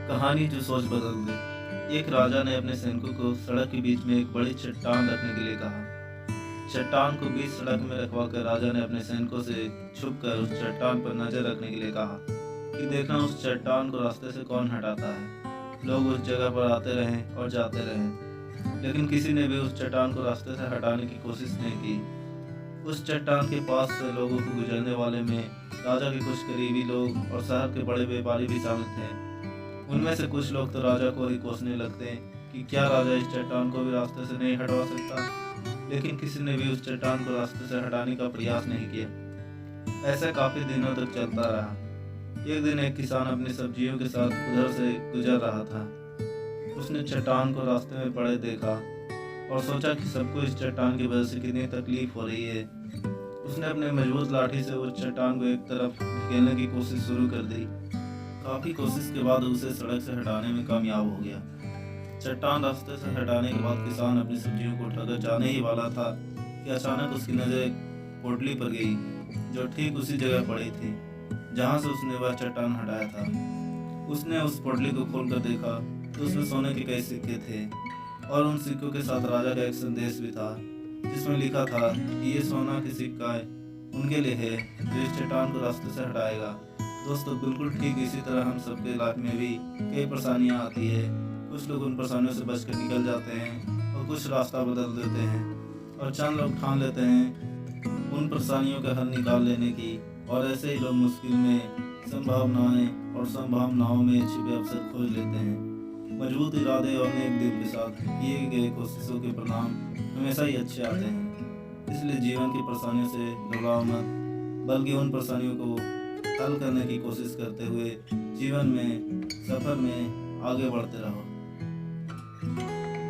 कहानी जो सोच बदल दे। एक राजा ने अपने सैनिकों को सड़क के बीच में एक बड़ी चट्टान रखने के लिए कहा। चट्टान को बीच सड़क में रखवाकर राजा ने अपने सैनिकों से छुपकर उस चट्टान पर नजर रखने के लिए कहा कि देखना उस चट्टान को रास्ते से कौन हटाता है। लोग उस जगह पर आते रहें और जाते रहें, लेकिन किसी ने भी उस चट्टान को रास्ते से हटाने की कोशिश नहीं की। उस चट्टान के पास से लोगों को गुजरने वाले में राजा के कुछ करीबी लोग और शहर के बड़े व्यापारी भी शामिल थे। उनमें से कुछ लोग तो राजा को ही कोसने लगते हैं कि क्या राजा इस चट्टान को भी रास्ते से नहीं हटवा सकता, लेकिन किसी ने भी उस चट्टान को रास्ते से हटाने का प्रयास नहीं किया। ऐसा काफी दिनों तक चलता रहा। एक दिन एक किसान अपनी सब्जियों के साथ उधर से गुजर रहा था। उसने चट्टान को रास्ते में पड़े देखा और सोचा कि सबको इस चट्टान की वजह से कितनी तकलीफ हो रही है। उसने अपने मजबूत लाठी से उस चट्टान को एक तरफ धकेलने की कोशिश शुरू कर दी। काफी कोशिश के बाद उसे सड़क से हटाने में कामयाब हो गया। चट्टान रास्ते से हटाने के बाद किसान अपनी सब्जियों को उठाकर जाने ही वाला था कि अचानक उसकी नजर एक पोटली पर गई जो ठीक उसी जगह पड़ी थी जहां से उसने वह चट्टान हटाया था। उसने उस पोटली को खोलकर देखा तो उसमें सोने के कई सिक्के थे और उन सिक्कों के साथ राजा का एक संदेश भी था जिसमें लिखा था कि ये सोना की सिक्का उनके लिए है जो इस चट्टान को रास्ते से हटाएगा। दोस्तों, बिल्कुल ठीक इसी तरह हम सबके लाइफ में भी कई परेशानियां आती है। कुछ लोग उन परेशानियों से बचकर निकल जाते हैं और कुछ रास्ता बदल देते हैं, और चंद लोग ठान लेते हैं उन परेशानियों का हल निकाल लेने की, और ऐसे ही लोग मुश्किल में संभावनाएं और संभावनाओं में छिपे अवसर खोज लेते हैं। मजबूत इरादे और नेक दिल के साथ किए गए कोशिशों के परिणाम हमेशा ही अच्छे आते हैं। इसलिए जीवन की परेशानियों से घबराओ मत, बल्कि उन परेशानियों को हल करने की कोशिश करते हुए जीवन में सफर में आगे बढ़ते रहो।